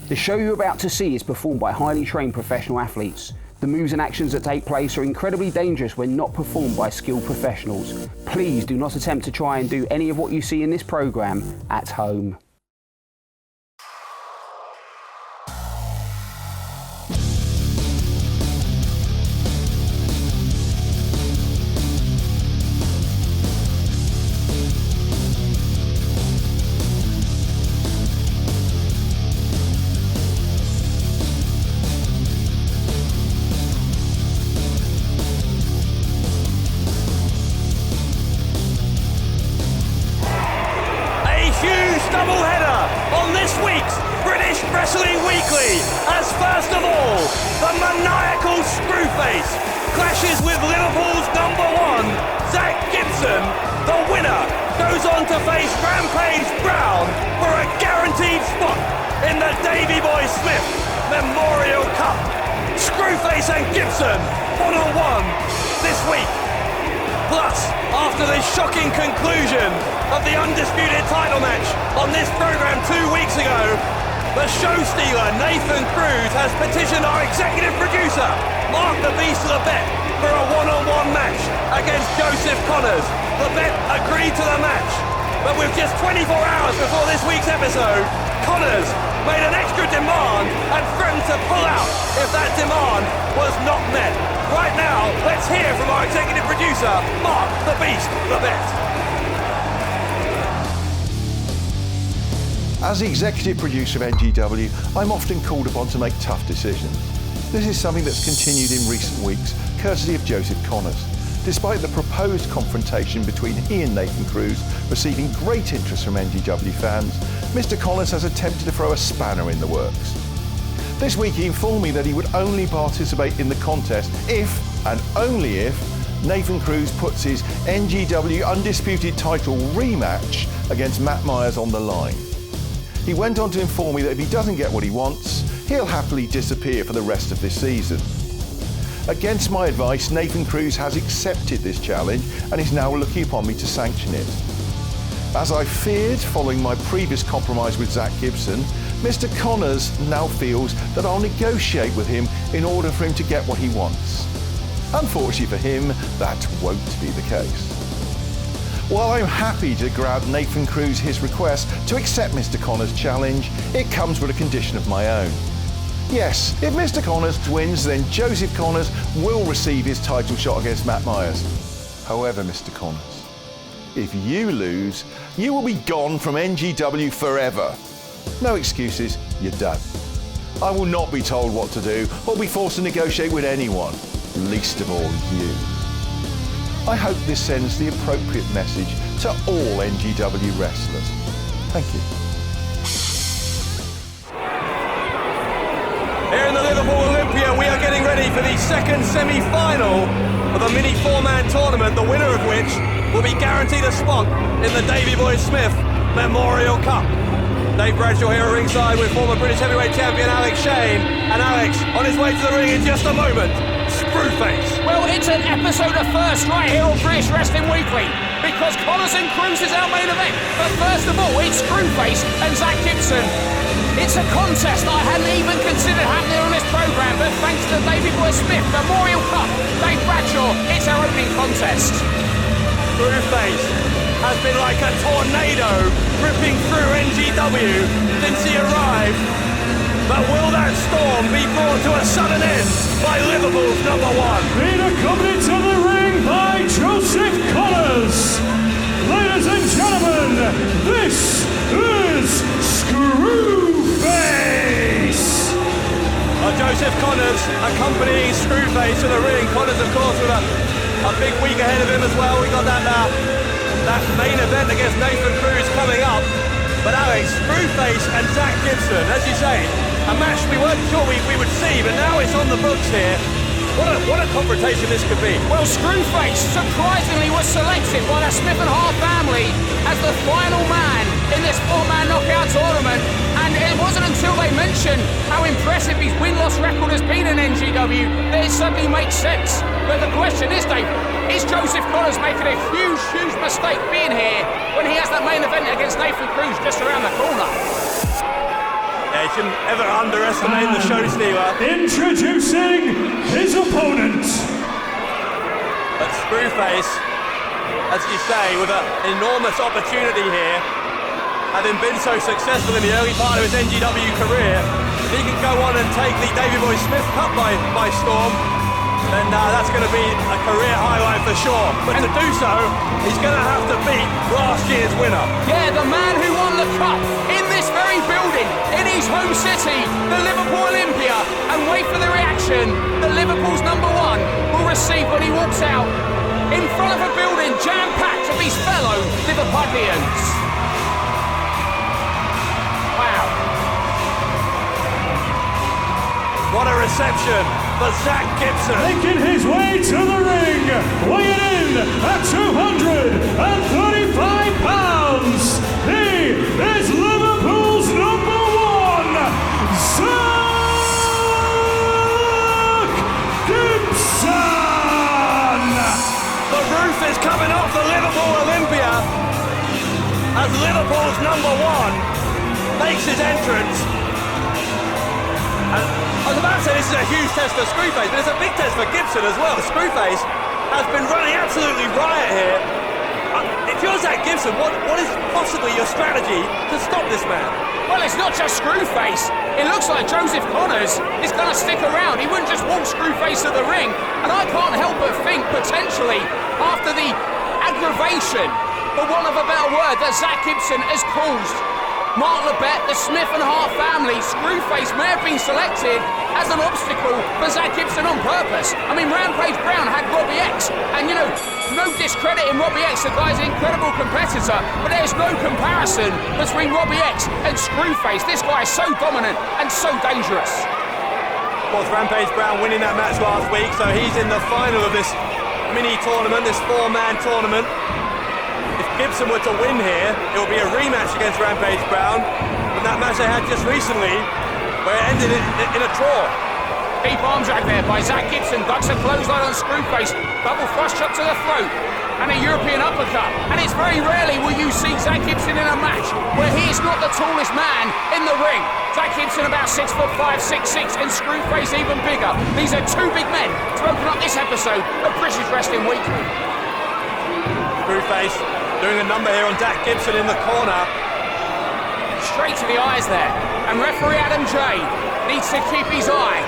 The show you're about to see is performed by highly trained professional athletes. The moves and actions that take place are incredibly dangerous when not performed by skilled professionals. Please do not attempt to try and do any of what you see in this program at home. First of all, the maniacal Screwface clashes with Liverpool's #1, Zach Gibson. The winner goes on to face Rampage Brown for a guaranteed spot in the Davey Boy Smith Memorial Cup. Screwface and Gibson one-on-one this week. Plus, after the shocking conclusion of the undisputed title match on this program 2 weeks ago, the show stealer, Nathan Cruz, has petitioned our executive producer, Mark the Beast of the Bet, for a one-on-one match against Joseph Connors. The Bet agreed to the match, but with just 24 hours before this week's episode, Connors made an extra demand and threatened to pull out if that demand was not met. Right now, let's hear from our executive producer, Mark the Beast of the Bet. As the executive producer of NGW, I'm often called upon to make tough decisions. This is something that's continued in recent weeks, courtesy of Joseph Connors. Despite the proposed confrontation between he and Nathan Cruz receiving great interest from NGW fans, Mr. Connors has attempted to throw a spanner in the works. This week he informed me that he would only participate in the contest if, and only if, Nathan Cruz puts his NGW Undisputed title rematch against Matt Myers on the line. He went on to inform me that if he doesn't get what he wants, he'll happily disappear for the rest of this season. Against my advice, Nathan Cruz has accepted this challenge and is now looking upon me to sanction it. As I feared following my previous compromise with Zach Gibson, Mr. Connors now feels that I'll negotiate with him in order for him to get what he wants. Unfortunately for him, that won't be the case. While I'm happy to grant Nathan Cruz his request to accept Mr. Connors' challenge, it comes with a condition of my own. Yes, if Mr. Connors wins, then Joseph Connors will receive his title shot against Matt Myers. However, Mr. Connors, if you lose, you will be gone from NGW forever. No excuses, you're done. I will not be told what to do or be forced to negotiate with anyone, least of all you. I hope this sends the appropriate message to all NGW wrestlers. Thank you. Here in the Liverpool Olympia, we are getting ready for the second semi-final of a mini four-man tournament, the winner of which will be guaranteed a spot in the Davey Boy Smith Memorial Cup. Dave Bradshaw here at ringside with former British heavyweight champion Alex Shane, and Alex on his way to the ring in just a moment. Screwface. Well, it's an episode of first right here on British Wrestling Weekly, because Connors and Cruz is our main event. But first of all, it's Screwface and Zach Gibson. It's a contest I hadn't even considered happening on this program, but thanks to the Davey Boy Smith Memorial Cup, Dave Bradshaw, it's our opening contest. Screwface has been like a tornado ripping through NGW since he arrived. But will that storm be brought to a sudden end by Liverpool's #1? Being accompanied to the ring by Joseph Connors. Ladies and gentlemen, this is Screwface. Joseph Connors accompanying Screwface to the ring. Connors, of course, with a big week ahead of him as well. We got that main event against Nathan Cruz coming up. But Alex, Screwface and Zach Gibson, as you say, a match we weren't sure we would see, but now it's on the books here. What a confrontation this could be. Well, Screwface surprisingly was selected by the Smith & Hart family as the final man in this four-man knockout tournament, and it wasn't until they mentioned how impressive his win-loss record has been in NGW that it suddenly makes sense. But the question is, Dave, is Joseph Connors making a huge, huge mistake being here when he has that main event against Nathan Cruz just around the corner? Yeah, you shouldn't ever underestimate the show stealer. Introducing his opponent. But Screwface, as you say, with an enormous opportunity here, having been so successful in the early part of his NGW career, if he can go on and take the Davey Boy Smith Cup by storm, then that's going to be a career highlight for sure. But to do so, he's going to have to beat last year's winner. Yeah, the man who won the cup in this very building, in his home city, the Liverpool Olympia. And wait for the reaction that Liverpool's number one will receive when he walks out in front of a building jam-packed of his fellow Liverpudlians. Wow. What a reception for Zach Gibson. Making his way to the ring, weighing in at 235 pounds, he is Liverpool's number one, Zach Gibson! The roof is coming off the Liverpool Olympia as Liverpool's number one makes his entrance. And I was about to say this is a huge test for Screwface, but it's a big test for Gibson as well. Screwface has been running absolutely riot here. If you're Zach Gibson, what is possibly your strategy to stop this man? Well, it's not just Screwface. It looks like Joseph Connors is going to stick around. He wouldn't just walk Screwface to the ring. And I can't help but think, potentially, after the aggravation, for want of a better word, that Zach Gibson has caused Mark Lebet, the Smith and Hart family, Screwface may have been selected as an obstacle for Zach Gibson on purpose. I mean, Rampage Brown had Robbie X, and you know, no discredit in Robbie X, the guy's an incredible competitor, but there's no comparison between Robbie X and Screwface. This guy is so dominant and so dangerous. Of course, Rampage Brown winning that match last week, so he's in the final of this mini tournament, this four-man tournament. If Gibson were to win here, it will be a rematch against Rampage Brown from that match they had just recently, where it ended in a draw. Deep arm drag there by Zach Gibson, ducks a clothesline on Screwface, double thrust shot to the throat, and a European uppercut. And it's very rarely will you see Zach Gibson in a match where he is not the tallest man in the ring. Zach Gibson about 6'5", 6'6", and Screwface even bigger. These are two big men to open up this episode of British Wrestling Weekly. Screwface doing a number here on Zach Gibson in the corner. Straight to the eyes there. And referee Adam J needs to keep his eye,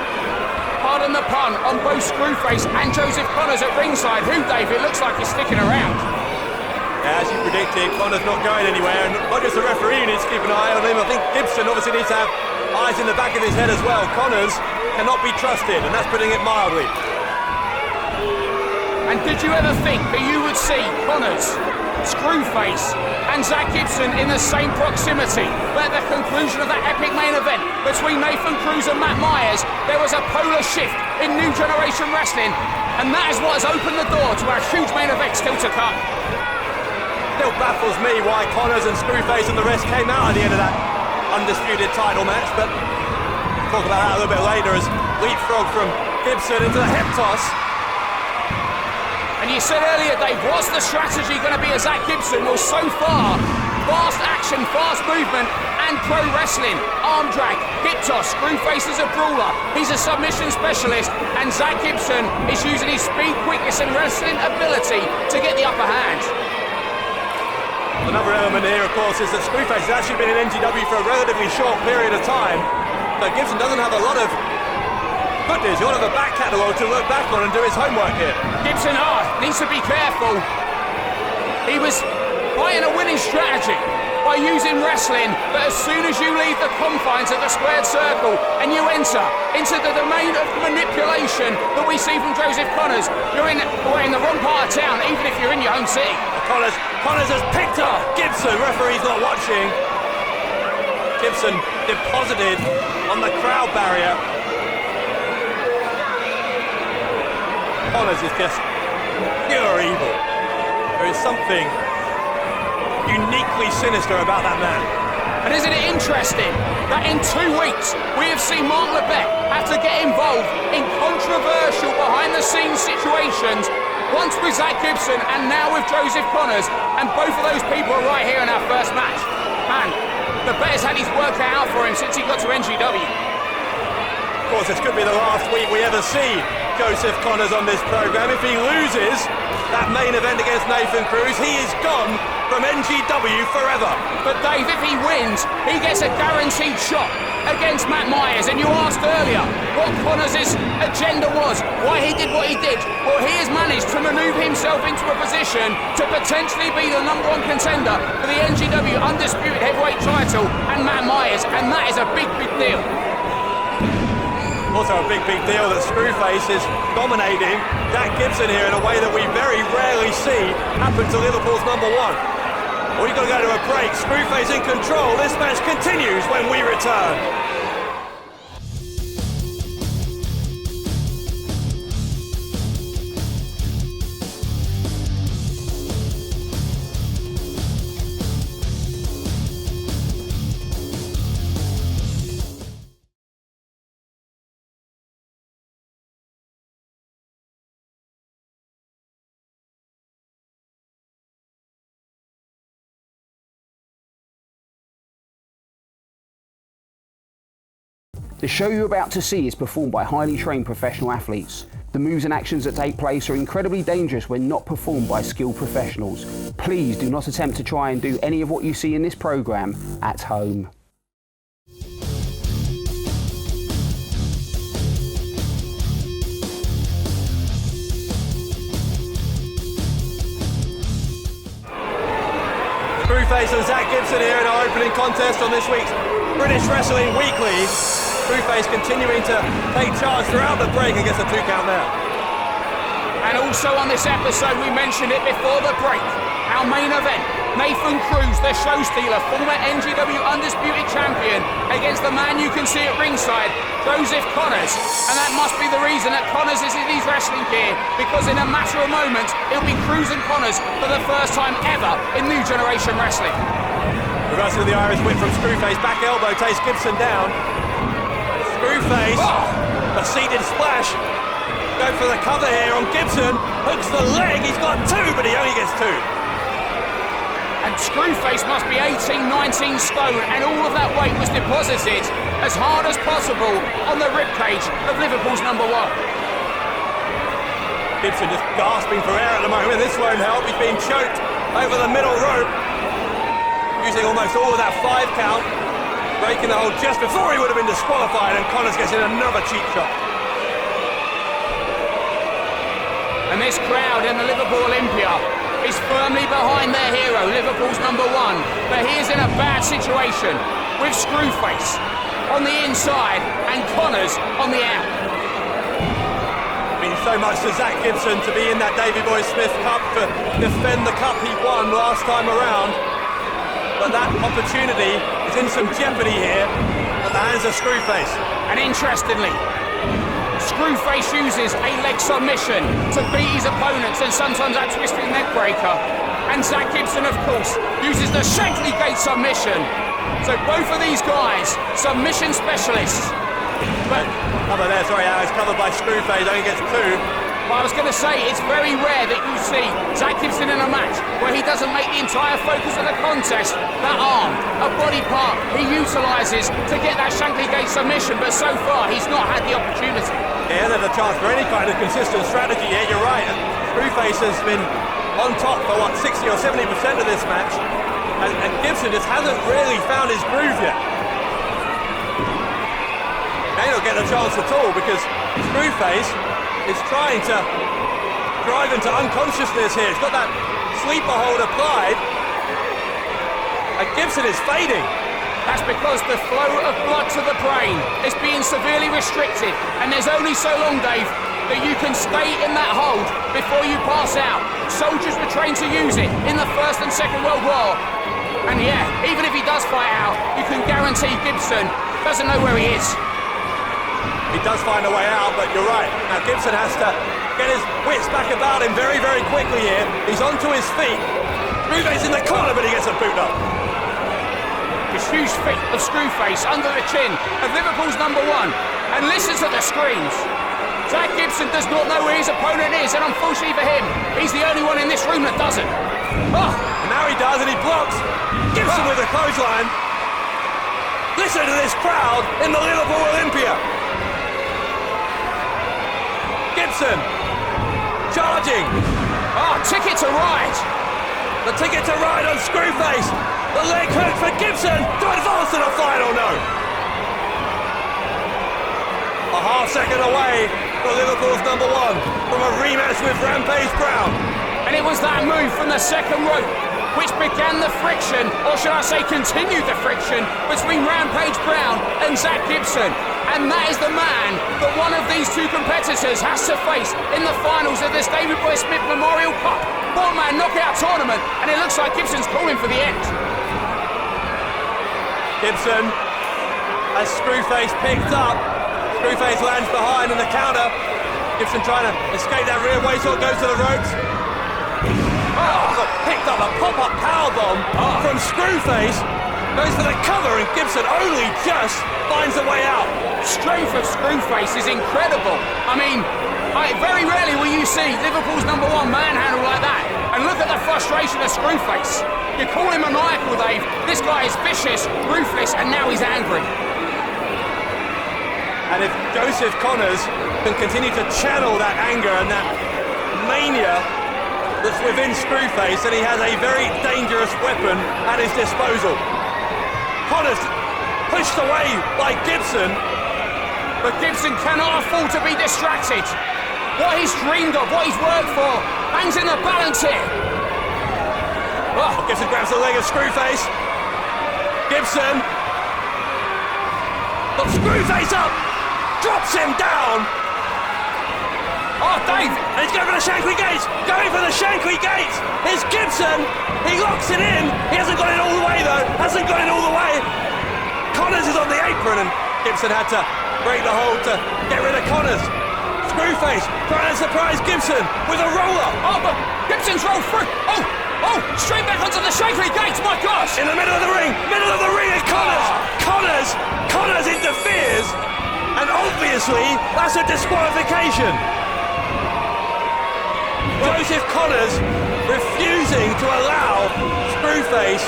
pardon the pun, on both Screwface and Joseph Connors at ringside, who, Dave, it looks like is sticking around. Yeah, as you predicted, Connors not going anywhere, and not just the referee needs to keep an eye on him. I think Gibson obviously needs to have eyes in the back of his head as well. Connors cannot be trusted, and that's putting it mildly. And did you ever think that you would see Connors, Screwface and Zach Gibson in the same proximity? But at the conclusion of that epic main event between Nathan Cruz and Matt Myers, there was a polar shift in New Generation Wrestling, and that is what has opened the door to our huge main event still to come. Still baffles me why Connors and Screwface and the rest came out at the end of that undisputed title match, but we'll talk about that a little bit later as leapfrog from Gibson into the hip toss. And you said earlier, Dave, what's the strategy going to be as Zach Gibson? Well, so far, fast action, fast movement, and pro wrestling. Arm drag, hip toss, Screwface is a brawler. He's a submission specialist, and Zach Gibson is using his speed, quickness, and wrestling ability to get the upper hand. Another element here, of course, is that Screwface has actually been in NGW for a relatively short period of time, but Gibson doesn't have a lot of good news. He'll have a back catalogue to look back on and do his homework here. Gibson needs to be careful. He was playing a winning strategy by using wrestling, but as soon as you leave the confines of the squared circle and you enter into the domain of manipulation that we see from Joseph Connors, you're in the wrong part of town, even if you're in your own city. Connors has picked up Gibson. Referee's not watching. Gibson deposited on the crowd barrier. Connors is just pure evil. There is something uniquely sinister about that man. And isn't it interesting that in 2 weeks we have seen Mark Lebet have to get involved in controversial behind-the-scenes situations, once with Zach Gibson and now with Joseph Connors, and both of those people are right here in our first match. Man, the bettor's had his work cut out for him since he got to NGW. Of course, this could be the last week we ever see Joseph Connors on this programme. If he loses that main event against Nathan Cruz, he is gone from NGW forever. But Dave, if he wins, he gets a guaranteed shot against Matt Myers. And you asked earlier what Connors' agenda was, why he did what he did. Well, he has managed to manoeuvre himself into a position to potentially be the #1 contender for the NGW Undisputed Heavyweight title and Matt Myers, and that is a big, big deal. Also a big, big deal that Screwface is dominating Jack Gibson here in a way that we very rarely see happen to Liverpool's #1. We've got to go to a break. Screwface in control. This match continues when we return. The show you're about to see is performed by highly trained professional athletes. The moves and actions that take place are incredibly dangerous when not performed by skilled professionals. Please do not attempt to try and do any of what you see in this programme at home. Screwface and Zach Gibson here in our opening contest on this week's British Wrestling Weekly. Screwface continuing to take charge throughout the break and gets a 2 count there. And also on this episode, we mentioned it before the break, our main event, Nathan Cruz, the show stealer, former NGW Undisputed Champion, against the man you can see at ringside, Joseph Connors. And that must be the reason that Connors is in his wrestling gear, because in a matter of moments, it'll be Cruz and Connors for the first time ever in New Generation Wrestling. Reversing with the Irish whip from Screwface, back elbow takes Gibson down. Screwface, a seated splash. Go for the cover here on Gibson. Hooks the leg, he's got 2, but he only gets 2. And Screwface must be 18, 19 stone, and all of that weight was deposited as hard as possible on the ribcage of Liverpool's #1. Gibson just gasping for air at the moment. This won't help, he's being choked over the middle rope. Using almost all of that 5 count. Breaking the hold just before he would have been disqualified, and Connors gets in another cheap shot. And this crowd in the Liverpool Olympia is firmly behind their hero, Liverpool's #1. But he is in a bad situation with Screwface on the inside and Connors on the out. Means so much to Zach Gibson to be in that Davey Boy Smith Cup, to defend the cup he won last time around. But that opportunity is in some jeopardy here at the hands of Screwface. And interestingly, Screwface uses a leg submission to beat his opponents, and sometimes that twisting neck breaker. And Zach Gibson, of course, uses the Shankly Gate submission. So both of these guys, submission specialists. But cover there, sorry, Alex, covered by Screwface, only gets 2. Well, I was going to say, it's very rare that you see Zach Gibson in a match where he doesn't make the entire focus of the contest that arm, a body part he utilises to get that Shankly Gate submission, but so far he's not had the opportunity. Yeah, there's a chance for any kind of consistent strategy here, you're right. Screwface has been on top for, 60 or 70% of this match, and Gibson just hasn't really found his groove yet. May not get a chance at all, because Screwface is trying to drive into unconsciousness here. He's got that sleeper hold applied, and Gibson is fading. That's because the flow of blood to the brain is being severely restricted, and there's only so long, Dave, that you can stay in that hold before you pass out. Soldiers were trained to use it in the First and Second World War. And yeah, even if he does fight out, you can guarantee Gibson doesn't know where he is. He does find a way out, but you're right. Now Gibson has to get his wits back about him very, very quickly here. He's onto his feet. Screwface in the corner, but he gets a boot up. His huge feet of Screwface under the chin of Liverpool's #1, and listen to the screams. Zach Gibson does not know where his opponent is, and unfortunately for him, he's the only one in this room that doesn't. And now he does, and he blocks. Gibson with a clothesline. Listen to this crowd in the Liverpool Olympia. Gibson charging. Ticket to ride. The ticket to ride on Screwface. The leg hook for Gibson to advance to the final. No. A half second away for Liverpool's number one from a rematch with Rampage Brown. And it was that move from the second rope which began the friction, or should I say continued the friction, between Rampage Brown and Zach Gibson. And that is the man that one of these two competitors has to face in the finals of this David Boy Smith Memorial Cup 4-man knockout tournament. And it looks like Gibson's calling for the end. Gibson has Screwface picked up. Screwface lands behind in the counter. Gibson trying to escape that rear waistlock, goes to the ropes. Picked up a pop-up powerbomb from Screwface. Goes for the cover and Gibson only just finds a way out. Strength of Screwface is incredible. I mean, very rarely will you see Liverpool's number one manhandle like that. And look at the frustration of Screwface. You call him maniacal, Dave. This guy is vicious, ruthless, and now he's angry. And if Joseph Connors can continue to channel that anger and that mania that's within Screwface, then he has a very dangerous weapon at his disposal. Connors pushed away by Gibson. But Gibson cannot afford to be distracted. What he's dreamed of, what he's worked for, hangs in the balance here. Gibson grabs the leg of Screwface. Gibson got Screwface up, drops him down. Dave! And he's going for the Shankly Gates! Going for the Shankly Gates! Here's Gibson! He locks it in! He hasn't got it all the way though! Hasn't got it all the way! Connors is on the apron and Gibson had to break the hold to get rid of Connors. Screwface trying to surprise Gibson with a roller! But Gibson's rolled through! Straight back onto the Shankly Gates, my gosh! In the middle of the ring is Connors! Connors interferes! And obviously, that's a disqualification! Joseph Connors refusing to allow Screwface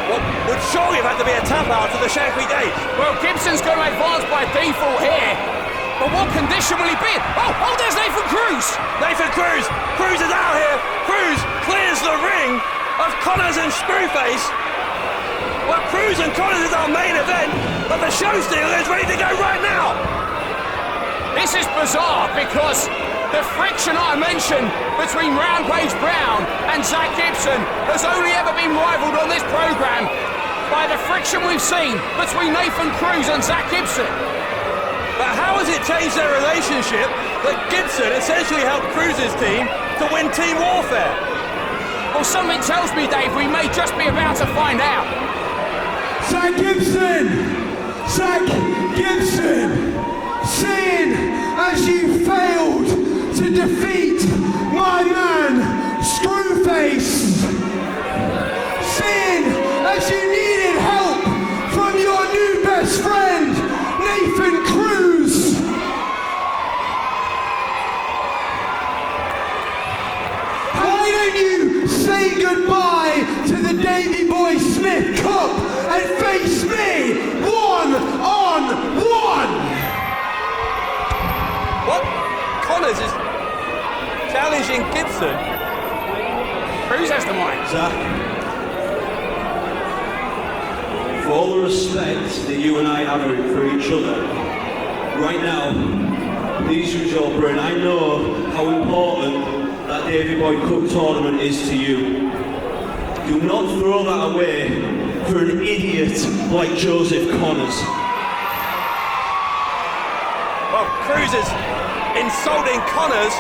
what would surely have had to be a tap out to the Shankly Gate. Well, Gibson's going to advance by default here. But what condition will he be in? There's Nathan Cruz! Nathan Cruz! Cruz is out here! Cruz clears the ring of Connors and Screwface. Well, Cruz and Connors is our main event, but the show stealer is ready to go right now! This is bizarre because the friction I mentioned between Rampage Brown and Zach Gibson has only ever been rivaled on this program by the friction we've seen between Nathan Cruz and Zach Gibson. But how has it changed their relationship that Gibson essentially helped Cruz's team to win Team Warfare? Well, something tells me, Dave, we may just be about to find out. Zach Gibson! Zach Gibson! Seeing as you failed to defeat my man, Screwface! Seeing as you needed help from your new best friend, Nathan Cruz! Why don't you say goodbye to the Davey Boy Smith Cup and face me one-on-one? What? Connors is challenging Gibson. Cruz has the mic. Zach, for all the respect that you and I have for each other, right now, these are your brain. I know how important that Davey Boy Cup tournament is to you. Do not throw that away for an idiot like Joseph Connors. Well, Cruz is insulting Connors.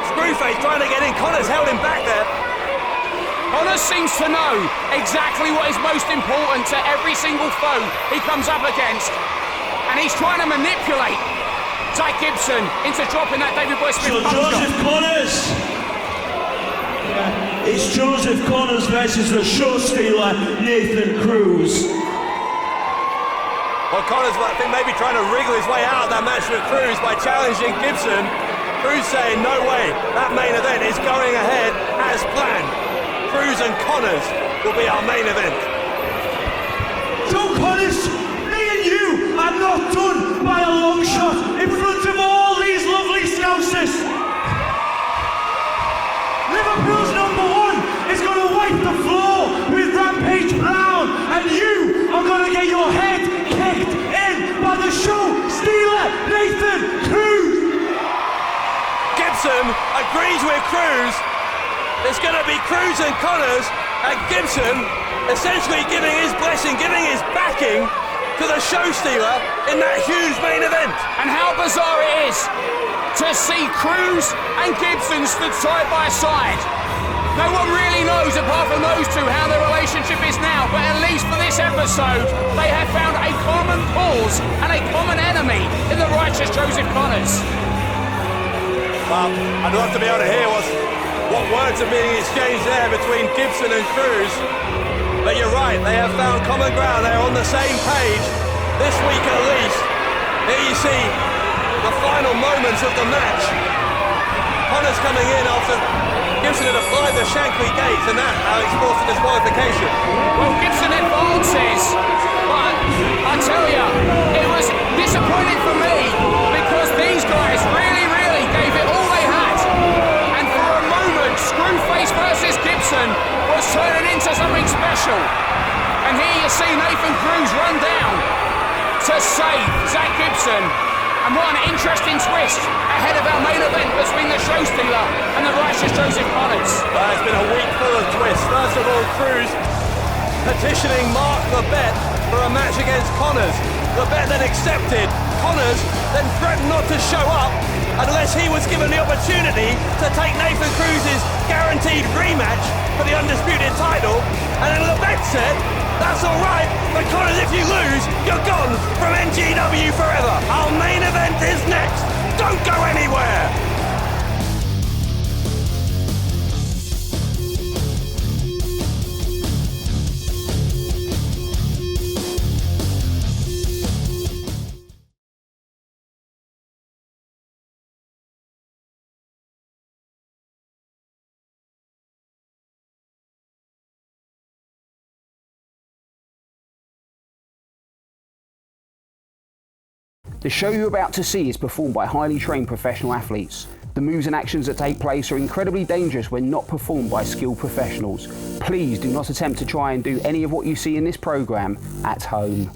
Screwface trying to get in. Connors held him back there. Connors seems to know exactly what is most important to every single foe he comes up against. And he's trying to manipulate Zach Gibson into dropping that David Boy Smith punch. Joseph Connors! It's Joseph Connors versus the show stealer, Nathan Cruz. Well, Connors, I think, maybe trying to wriggle his way out of that match with Cruz by challenging Gibson. Cruz saying, no way, that main event is going ahead as planned. Cruz and Connors will be our main event. Joe Connors not done by a long shot in front of all these lovely Scousers. Liverpool's number one is going to wipe the floor with Rampage Brown, and you are going to get your head kicked in by the show stealer, Nathan Cruz. Gibson agrees with Cruz. There's going to be Cruz and Connors, and Gibson essentially giving his blessing, giving his backing to the show stealer in that huge main event. And how bizarre it is to see Cruz and Gibson stood side by side. No one really knows, apart from those two, how their relationship is now, but at least for this episode, they have found a common cause and a common enemy in the righteous Joseph Connors. Well, I'd love to be able to hear what words are being exchanged there between Gibson and Cruz. But you're right, they have found common ground, they're on the same page, this week at least. Here you see the final moments of the match. Connors coming in after Gibson had applied the Shankly gates, and that Alex forced a disqualification. Well, Gibson advances, but I tell you, it was disappointing for me because these guys really gave it all they had. And for a moment, Screwface versus Gibson was turning into something special. And here you see Nathan Cruz run down to save Zach Gibson. And what an interesting twist ahead of our main event between the show stealer and the righteous Joseph Connors. It's been a week full of twists. First of all, Cruz petitioning Mark the Bet for a match against Connors. The Bet then accepted. Connors then threatened not to show up unless he was given the opportunity to take Nathan Cruz's guaranteed rematch for the undisputed title. And then the Bet said, that's all right, but Connors, if you lose, you're gone from NGW forever. Our main event is next. Don't go anywhere. The show you're about to see is performed by highly trained professional athletes. The moves and actions that take place are incredibly dangerous when not performed by skilled professionals. Please do not attempt to try and do any of what you see in this program at home.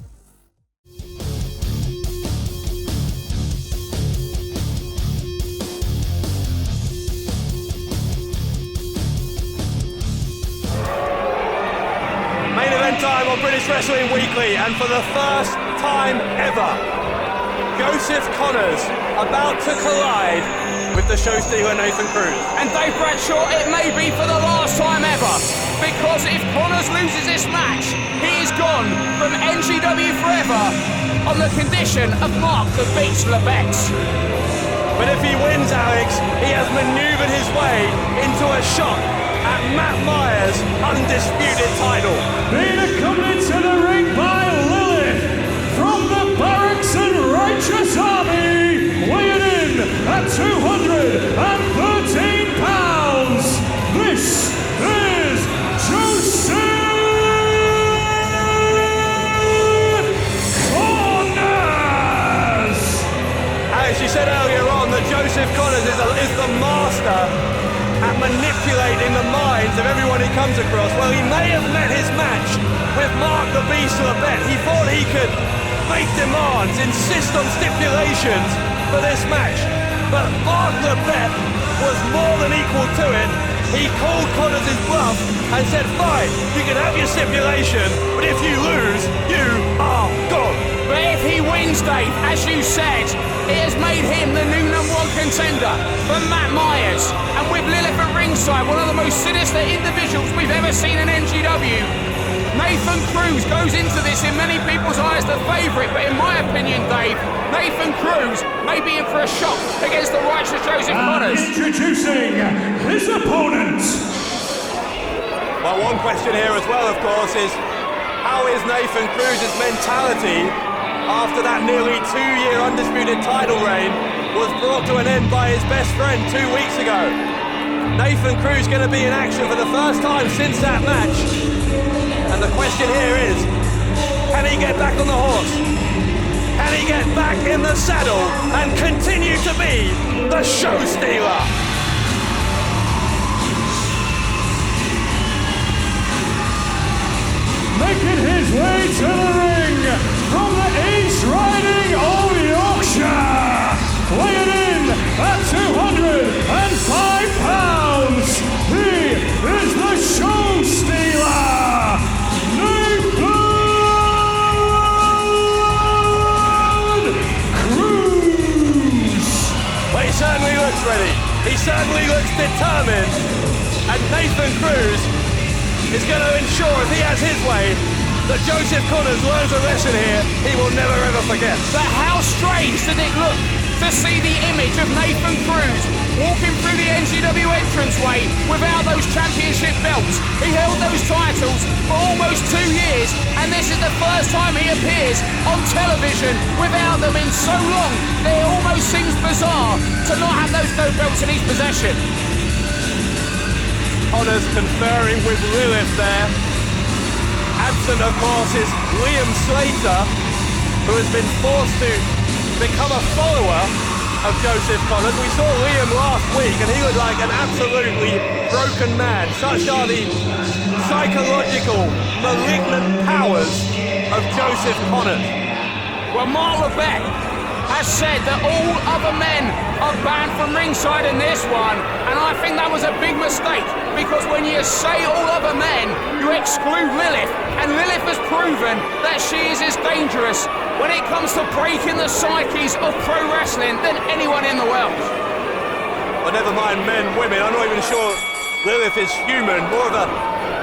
Main event time on British Wrestling Weekly, and for the first time ever, Joseph Connors about to collide with the show stealer Nathan Cruz. And Dave Bradshaw, it may be for the last time ever, because if Connors loses this match, he is gone from NGW forever on the condition of Mark the Beast Lebex. But if he wins, Alex, he has manoeuvred his way into a shot at Matt Myers' undisputed title. Being accompanied to the ring by Lilith from the Barracks and Righteous Army, weighing in at 213 pounds. This is Joseph Connors. As you said earlier on, that Joseph Connors is the master at manipulating the minds of everyone he comes across. Well, he may have met his match with Mark the Beast Lebet. He thought he could make demands, insist on stipulations for this match. But Mark Lebet was more than equal to it. He called Connors his bluff and said, fine, you can have your stipulation, but if you lose, you are gone. But if he wins, Dave, as you said, it has made him the new #1 contender for Matt Myers. And with Lilith at ringside, one of the most sinister individuals we've ever seen in NGW, Nathan Cruz goes into this in many people's eyes the favourite, but in my opinion, Dave, Nathan Cruz may be in for a shock against the righteous Joseph Connors. Introducing his opponent. Well, one question here as well, of course, is how is Nathan Cruz's mentality after that nearly 2-year undisputed title reign was brought to an end by his best friend 2 weeks ago? Nathan Cruz going to be in action for the first time since that match. And the question here is, can he get back on the horse? Can he get back in the saddle and continue to be the show stealer? Making his way to the ring from the East Riding of Yorkshire, weighing in at 205 pounds, he is the show stealer, Nathan Cruz. Well, he certainly looks ready. He certainly looks determined. And Nathan Cruz is going to ensure, if he has his way, that Joseph Connors learns a lesson here he will never ever forget. But how strange did it look to see the image of Nathan Cruz walking through the NGW entranceway without those championship belts. He held those titles for almost 2 years, and this is the first time he appears on television without them in so long that it almost seems bizarre to not have those belts in his possession. Connors conferring with Lilith there. Absent, of course, is Liam Slater, who has been forced to become a follower of Joseph Connors. We saw Liam last week and he looked like an absolutely broken man. Such are the psychological, malignant powers of Joseph Connors. Well, Mark Lebec has said that all other men are banned from ringside in this one, and I think that was a big mistake, because when you say all other men, you exclude Lilith, and Lilith has proven that she is as dangerous when it comes to breaking the psyches of pro wrestling than anyone in the world. Well, never mind men, women, I'm not even sure Lilith is human, more of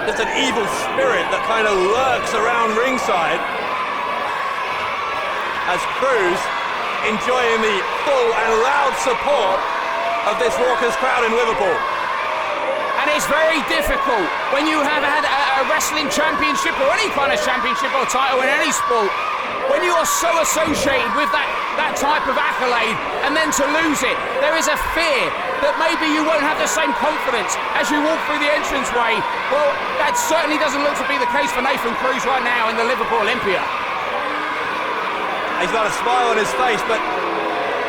just an evil spirit that kind of lurks around ringside. As Cruz enjoying the full and loud support of this raucous crowd in Liverpool. And it's very difficult when you have had a wrestling championship or any kind of championship or title in any sport, when you are so associated with that type of accolade, and then to lose it, there is a fear that maybe you won't have the same confidence as you walk through the entranceway. Well, that certainly doesn't look to be the case for Nathan Cruz right now in the Liverpool Olympia. He's got a smile on his face, but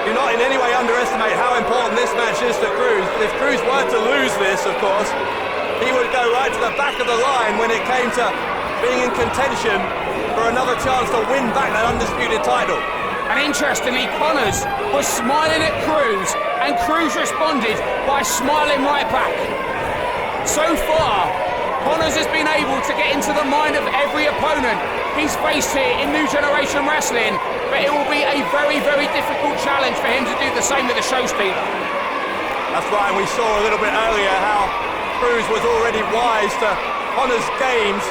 do not in any way underestimate how important this match is to Cruz. If Cruz were to lose this, of course, he would go right to the back of the line when it came to being in contention for another chance to win back that undisputed title. And interestingly, Connors was smiling at Cruz, and Cruz responded by smiling right back. So far, Connors has been able to get into the mind of every opponent he's faced here in New Generation Wrestling, but it will be a very, very difficult challenge for him to do the same with the show stealer. That's right, and we saw a little bit earlier how Cruz was already wise to Connors' games,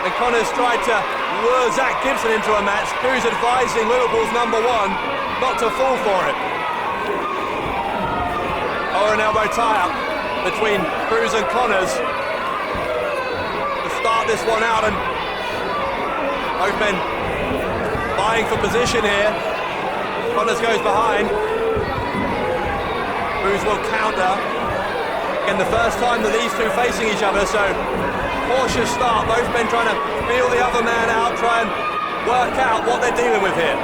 and Connors tried to lure Zach Gibson into a match. Cruz advising Liverpool's #1 not to fall for it. Or an elbow tie-up between Cruz and Connors to start this one out, and both men vying for position here. Connors goes behind. Cruz will counter. Again, the first time that these two facing each other, so cautious start. Both men trying to feel the other man out, try and work out what they're dealing with here.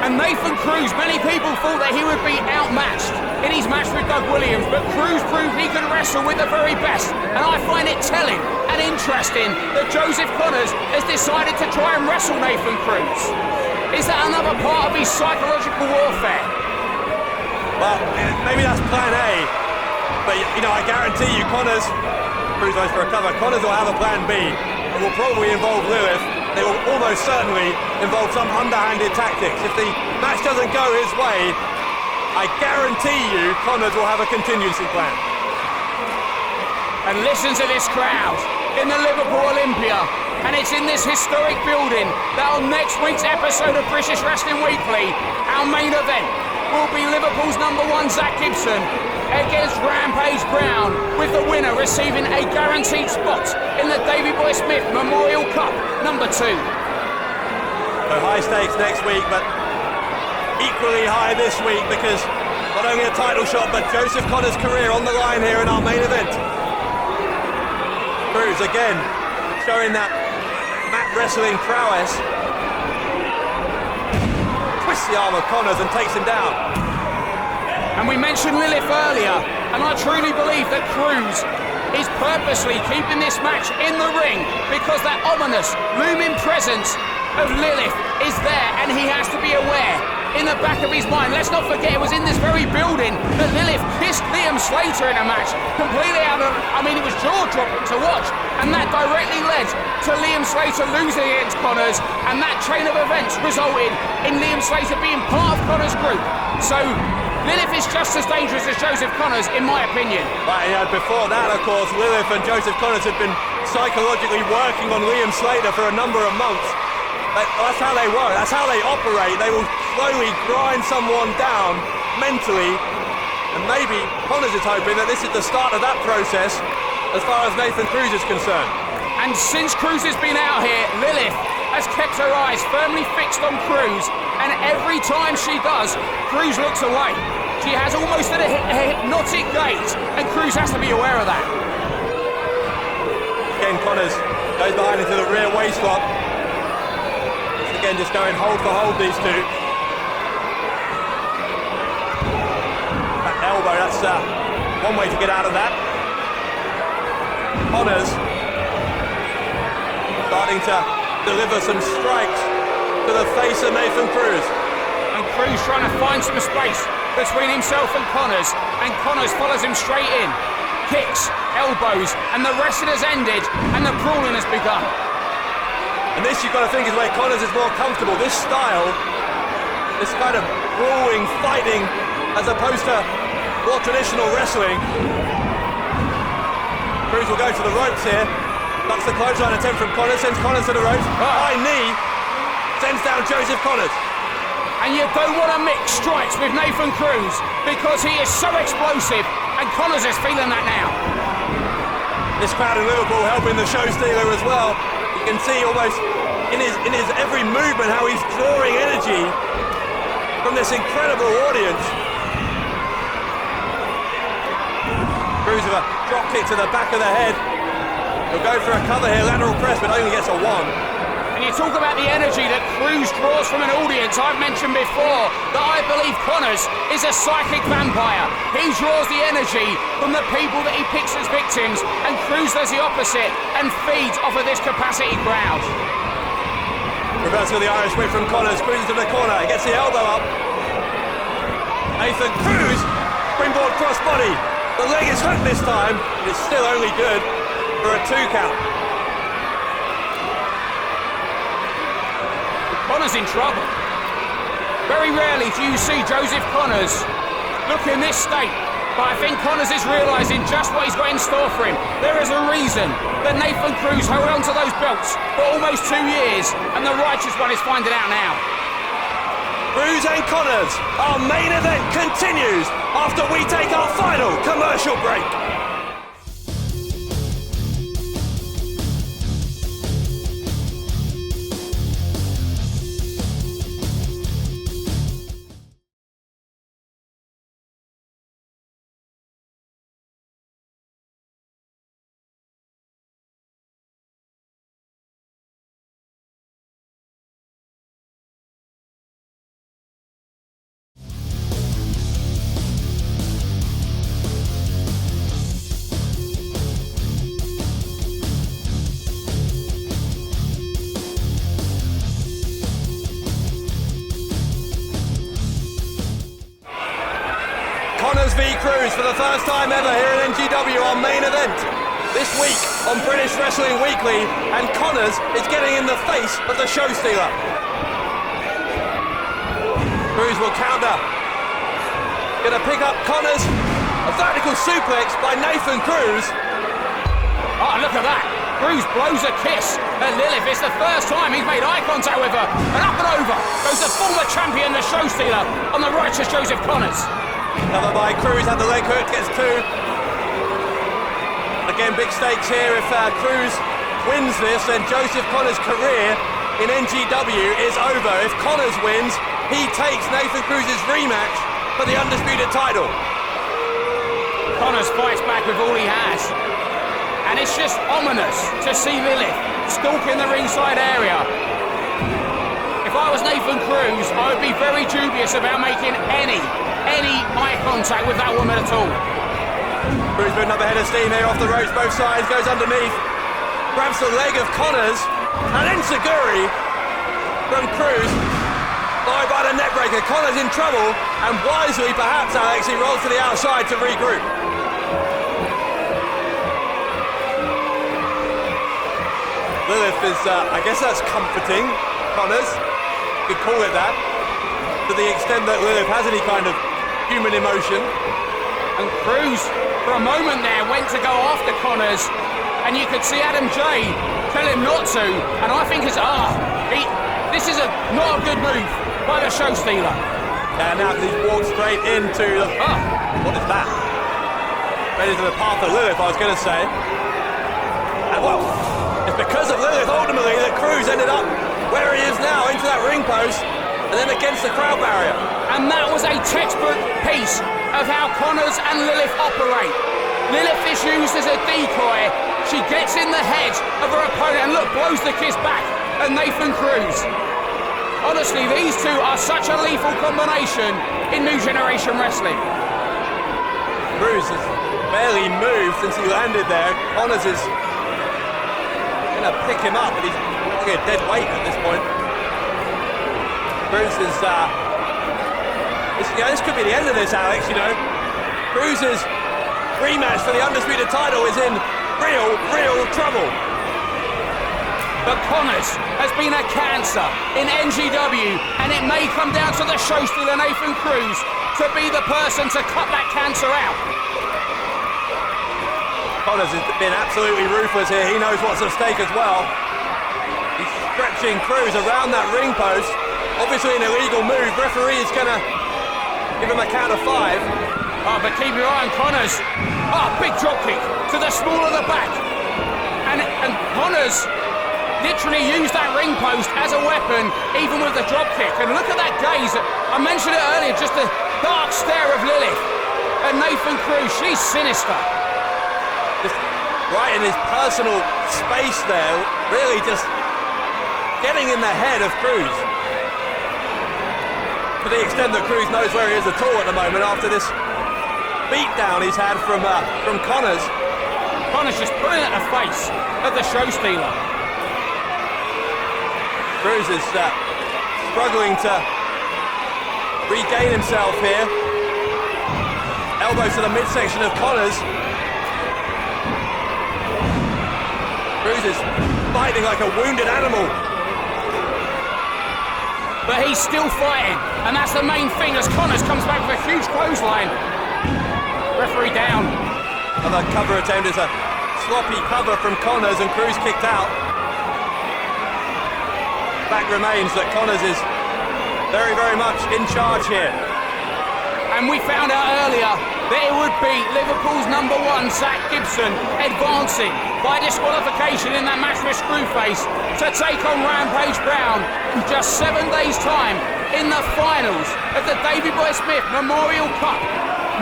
And Nathan Cruz, many people thought that he would be outmatched in his match with Doug Williams, but Cruz proved he could wrestle with the very best. And I find it telling and interesting that Joseph Connors has decided to try and wrestle Nathan Cruz. Is that another part of his psychological warfare? Well, maybe that's plan A, but you know, I guarantee you Cruz goes for a cover. Connors will have a plan B. It will probably involve Lilith. It will almost certainly involve some underhanded tactics. If the match doesn't go his way, I guarantee you Connors will have a contingency plan. And listen to this crowd in the Liverpool Olympia. And it's in this historic building that on next week's episode of British Wrestling Weekly, our main event will be Liverpool's #1 Zach Gibson against Rampage Brown, with the winner receiving a guaranteed spot in the Davey Boy Smith Memorial Cup #2. So high stakes next week, but equally high this week, because not only a title shot, but Joseph Connors' career on the line here in our main event. Cruz again showing that mat wrestling prowess. Twists the arm of Connors and takes him down. And we mentioned Lilith earlier, and I truly believe that Cruz is purposely keeping this match in the ring because that ominous, looming presence of Lilith is there, and he has to be aware in the back of his mind. Let's not forget it was in this very building that Lilith kissed Liam Slater in a match, completely out of, it was jaw-dropping to watch, and that directly led to Liam Slater losing against Connors, and that chain of events resulted in Liam Slater being part of Connors' group. So Lilith is just as dangerous as Joseph Connors, in my opinion. Right, before that, of course, Lilith and Joseph Connors had been psychologically working on Liam Slater for a number of months. That's how they work, that's how they operate. They will slowly grind someone down mentally, and maybe Connors is hoping that this is the start of that process as far as Nathan Cruz is concerned. And since Cruz has been out here, Lilith has kept her eyes firmly fixed on Cruz, and every time she does, Cruz looks away. She has almost a hypnotic gaze, and Cruz has to be aware of that. Again, Connors goes behind into the rear waistlock. Again, just going hold for hold, these two. That elbow, that's one way to get out of that. Connors starting to deliver some strikes to the face of Nathan Cruz. And Cruz trying to find some space between himself and Connors follows him straight in. Kicks, elbows, and the wrestling has ended, and the brawling has begun. And this, you've got to think, is where Connors is more comfortable. This style, this kind of brawling, fighting, as opposed to more traditional wrestling. Cruz will go to the ropes here. Ducks the clothesline attempt from Connors, sends Connors to the ropes. High knee, sends down Joseph Connors. And you don't want to mix strikes with Nathan Cruz because he is so explosive, and Connors is feeling that now. This crowd in Liverpool helping the show stealer as well. You can see almost in his every movement how he's drawing energy from this incredible audience. Cruz with a drop kick to the back of the head. He'll go for a cover here, lateral press, but only gets a one. And you talk about the energy that Cruz draws from an audience. I've mentioned before that I believe Connors is a psychic vampire. He draws the energy from the people that he picks as victims, and Cruz does the opposite and feeds off of this capacity crowd. Reversal of the Irish whip from Connors, Cruz into the corner, he gets the elbow up. Nathan Cruz, springboard crossbody. The leg is hooked this time, it's still only good for a 2 count. Connors in trouble. Very rarely do you see Joseph Connors look in this state, but I think Connors is realising just what he's got in store for him. There is a reason that Nathan Cruz held on to those belts for almost 2 years, and the righteous one is finding out now. Cruz and Connors, our main event continues after we take our final commercial break. Connors v Cruz for the first time ever here at NGW, our main event. This week on British Wrestling Weekly, and Connors is getting in the face of the show stealer. Cruz will counter. Gonna pick up Connors. A vertical suplex by Nathan Cruz. Oh, look at that. Cruz blows a kiss at Lilith. It's the first time he's made eye contact with her. And up and over goes the former champion, the show stealer, on the righteous Joseph Connors. Cover by Cruz, had the leg hooked, gets 2. Again, big stakes here. If Cruz wins this, then Joseph Connors' career in NGW is over. If Connors wins, he takes Nathan Cruz's rematch for the undisputed title. Connors fights back with all he has. And it's just ominous to see Lilith stalking the ringside area. If I was Nathan Cruz, I would be very dubious about making any eye contact with that woman at all. Cruz with another head of steam here off the ropes, both sides, goes underneath, grabs the leg of Connors, and enziguri from Cruz, followed by the net breaker. Connors in trouble, and wisely perhaps, Alex, he rolls to the outside to regroup. Lilith is, I guess that's comforting Connors, you could call it that, to the extent that Lilith has any kind of human emotion. And Cruz, for a moment there, went to go after Connors, and you could see Adam J tell him not to, and I think it's, this is not a good move by the show stealer. And now he's walked straight into the, what is that? Right into the path of Lilith, I was going to say. And well, it's because of Lilith ultimately that Cruz ended up where he is now, into that ring post, and then against the crowd barrier. And that was a textbook piece of how Connors and Lilith operate. Lilith is used as a decoy. She gets in the head of her opponent and look, blows the kiss back at Nathan Cruz. Honestly, these two are such a lethal combination in New Generation Wrestling. Cruz has barely moved since he landed there. Connors is going to pick him up, but he's looking at dead weight at this point. Cruz is, this could be the end of this, Alex, you know. Cruz's rematch for the undisputed title is in real trouble. But Connors has been a cancer in NGW, and it may come down to the show stealer Nathan Cruz to be the person to cut that cancer out. Connors has been absolutely ruthless here. He knows what's at stake as well. He's stretching Cruz around that ring post. Obviously an illegal move. Referee is going to give him a count of 5. But keep your eye on Connors. Big drop kick to the small of the back. And Connors literally used that ring post as a weapon, even with the drop kick. And look at that gaze. I mentioned it earlier, just the dark stare of Lilith. And Nathan Cruz, she's sinister. Just right in his personal space there, really just getting in the head of Cruz. To the extent that Cruz knows where he is at all at the moment after this beatdown he's had from Connors. Connors just putting it in the face of the show stealer. Cruz is struggling to regain himself here. Elbows to the midsection of Connors. Cruz is fighting like a wounded animal. But he's still fighting, and that's the main thing as Connors comes back with a huge clothesline. Referee down. Another cover attempt is a sloppy cover from Connors, and Cruz kicked out. Fact remains that Connors is very much in charge here. And we found out earlier that it would be Liverpool's #1, Zach Gibson, advancing by disqualification in that match with Screwface to take on Rampage Brown in just 7 days' time in the finals of the Davey Boy Smith Memorial Cup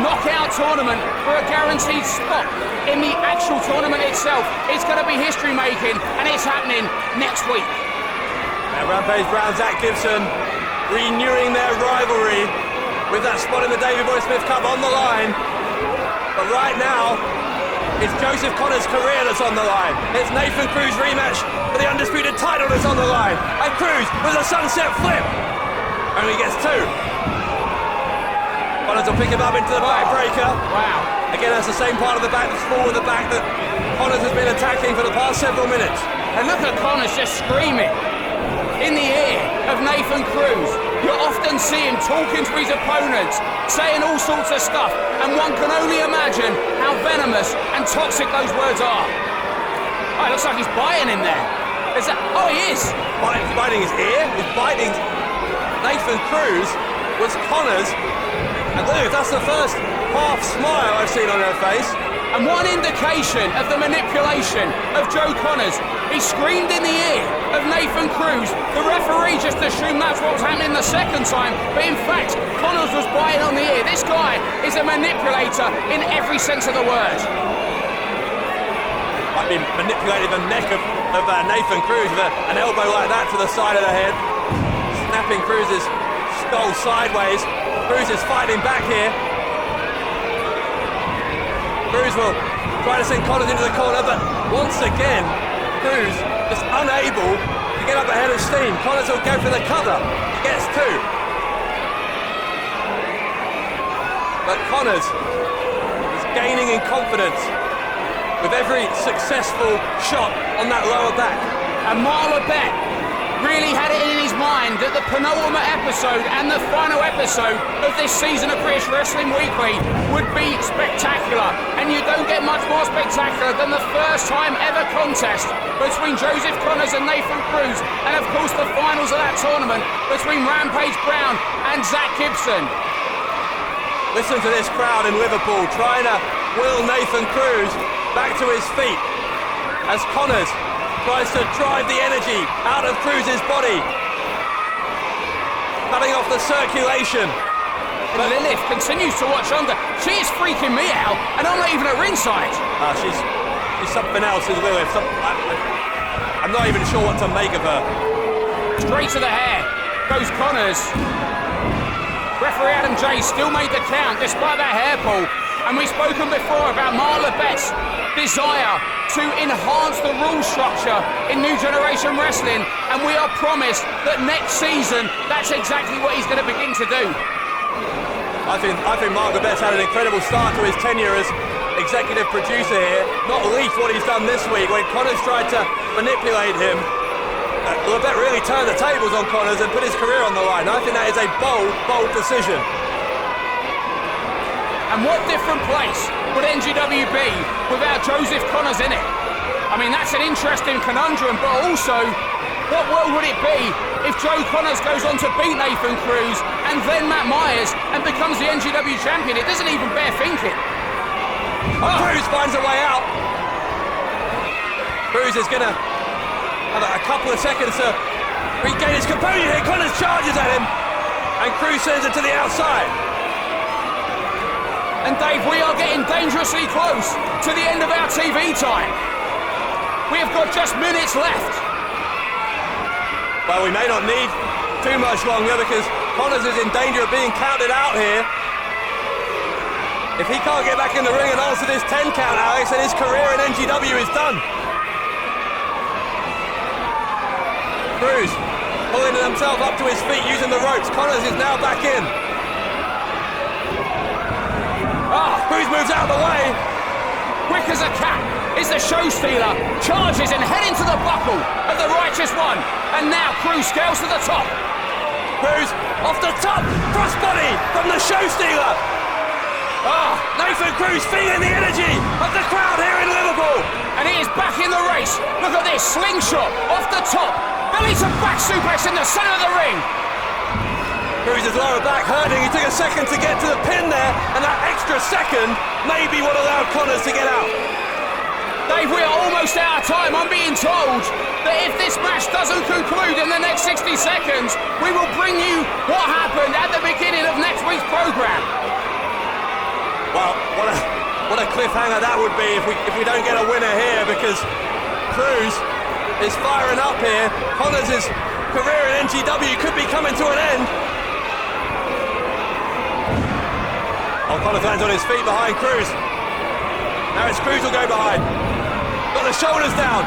knockout tournament for a guaranteed spot in the actual tournament itself. It's going to be history making, and it's happening next week. Now Rampage Brown, Zach Gibson renewing their rivalry with that spot in the Davey Boy Smith Cup on the line. But right now, it's Joseph Connors' career that's on the line. It's Nathan Cruz rematch for the undisputed title that's on the line. And Cruz with a sunset flip. Only gets 2. Connors will pick him up into the backbreaker. Wow. Again, that's the same part of the back, the small of the back that Connors has been attacking for the past several minutes. And look at Connors just screaming in the ear of Nathan Cruz. You often see him talking to his opponents, saying all sorts of stuff, and one can only imagine how venomous and toxic those words are. It looks like he's biting him there. Is that? Oh, he is. Biting his ear? He's biting Nathan Cruz. Was Connors. And look, that's the first half smile I've seen on her face. And one indication of the manipulation of Joe Connors. He screamed in the ear of Nathan Cruz. The referee just assumed that's what was happening the second time, but in fact, Connors was biting on the ear. This guy is a manipulator in every sense of the word. Might be manipulating the neck of Nathan Cruz with an elbow like that to the side of the head. snapping Cruz's skull sideways. Cruz is fighting back here. Cruz will try to send Connors into the corner, but once again, Cruz is unable to get up ahead of steam. Connors will go for the cover. He gets two. But Connors is gaining in confidence with every successful shot on that lower back. And Marla Bet really had it in his mind that the penultimate episode and the final episode of this season of British Wrestling Weekly would be spectacular. And you don't get much more spectacular than the first time ever contest between Joseph Connors and Nathan Cruz, and of course the finals of that tournament between Rampage Brown and Zach Gibson. Listen to this crowd in Liverpool trying to will Nathan Cruz back to his feet as Connors tries to drive the energy out of Cruz's body, cutting off the circulation. But Lilith continues to watch under. She is freaking me out, and I'm not even at ringside. She's something else, is Lilith. I'm not even sure what to make of her. Straight to the hair goes Connors. Referee Adam J still made the count despite that hair pull. And we've spoken before about Marla Bet's desire to enhance the rule structure in New Generation Wrestling, and we are promised that next season that's exactly what he's going to begin to do. I think Marla Bet's had an incredible start to his tenure as executive producer here, not least what he's done this week when Connors tried to manipulate him. Lebet really turned the tables on Connors and put his career on the line. I think that is a bold decision. And what different place would NGW be without Joseph Connors in it? I mean, that's an interesting conundrum, but also, what world would it be if Joe Connors goes on to beat Nathan Cruz and then Matt Myers and becomes the NGW champion? It doesn't even bear thinking. Cruz finds a way out. Cruz is going to have a couple of seconds to regain his composure here. Connors charges at him, and Cruz sends it to the outside. And Dave, we are getting dangerously close to the end of our TV time. We have got just minutes left. Well, we may not need too much longer because Connors is in danger of being counted out here. If he can't get back in the ring and answer this 10 count, Alex, then his career in NGW is done. Cruz pulling himself up to his feet using the ropes. Connors is now back in. Cruz moves out of the way. Quick as a cat is the show stealer. Charges and head into the buckle of the Righteous One. And now Cruz scales to the top. Cruz off the top. Crossbody from the show stealer. Nathan Cruz feeling the energy of the crowd here in Liverpool. And he is back in the race. Look at this slingshot off the top. Belly to back suplex in the center of the ring. Cruz's lower back hurting. He took a second to get to the pin there, and that extra second may be what allowed Connors to get out. Dave, we are almost out of time. I'm being told that if this match doesn't conclude in the next 60 seconds, we will bring you what happened at the beginning of next week's program. Well, what a cliffhanger that would be if we don't get a winner here, because Cruz is firing up here. Connors' career in NGW could be coming to an end. Connors lands on his feet behind Cruz. Now it's Cruz will go behind. Got the shoulders down.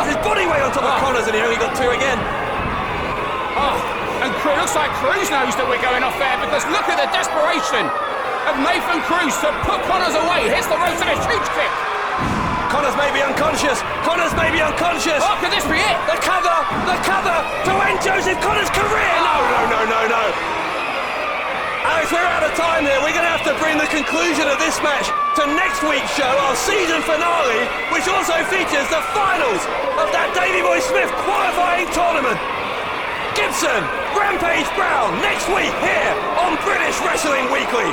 His body weight on top of Connors, and he only got two again. And looks like Cruz knows that we're going off there, because look at the desperation of Nathan Cruz to put Connors away. Hits the ropes and a huge kick. Connors may be unconscious. Connors may be unconscious. Could this be it? The cover to end Joseph Connors' career. No. Alex, we're out of time here. We're going to have to bring the conclusion of this match to next week's show, our season finale, which also features the finals of that Davey Boy Smith qualifying tournament. Gibson, Rampage Brown, next week here on British Wrestling Weekly.